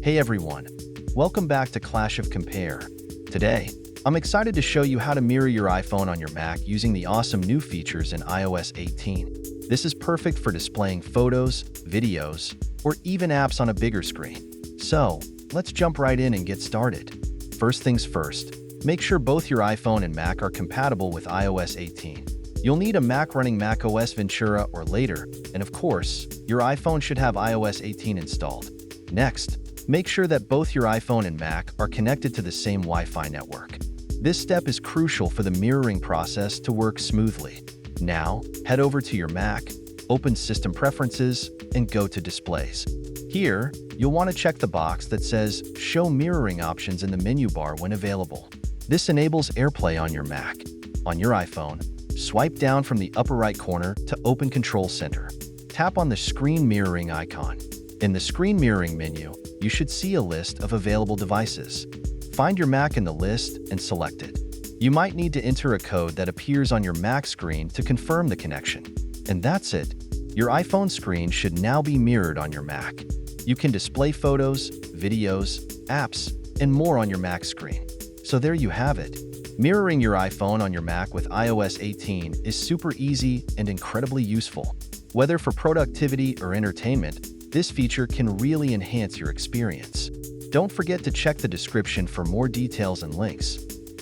Hey everyone, welcome back to Clash of Compare. Today, I'm excited to show you how to mirror your iPhone on your Mac using the awesome new features in iOS 18. This is perfect for displaying photos, videos, or even apps on a bigger screen. So, let's jump right in and get started. First things first, make sure both your iPhone and Mac are compatible with iOS 18. You'll need a Mac running macOS Ventura or later, and of course, your iPhone should have iOS 18 installed. Next, make sure that both your iPhone and Mac are connected to the same Wi-Fi network. This step is crucial for the mirroring process to work smoothly. Now, head over to your Mac, open System Preferences, and go to Displays. Here, you'll want to check the box that says Show Mirroring Options in the menu bar when available. This enables AirPlay on your Mac. On your iPhone, swipe down from the upper right corner to open Control Center. Tap on the Screen Mirroring icon. In the Screen Mirroring menu, you should see a list of available devices. Find your Mac in the list and select it. You might need to enter a code that appears on your Mac screen to confirm the connection. And that's it. Your iPhone screen should now be mirrored on your Mac. You can display photos, videos, apps, and more on your Mac screen. So there you have it. Mirroring your iPhone on your Mac with iOS 18 is super easy and incredibly useful. Whether for productivity or entertainment, this feature can really enhance your experience. Don't forget to check the description for more details and links.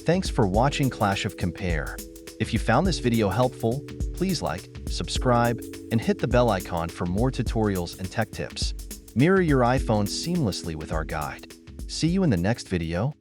Thanks for watching Clash of Compare. If you found this video helpful, please like, subscribe, and hit the bell icon for more tutorials and tech tips. Mirror your iPhone seamlessly with our guide. See you in the next video.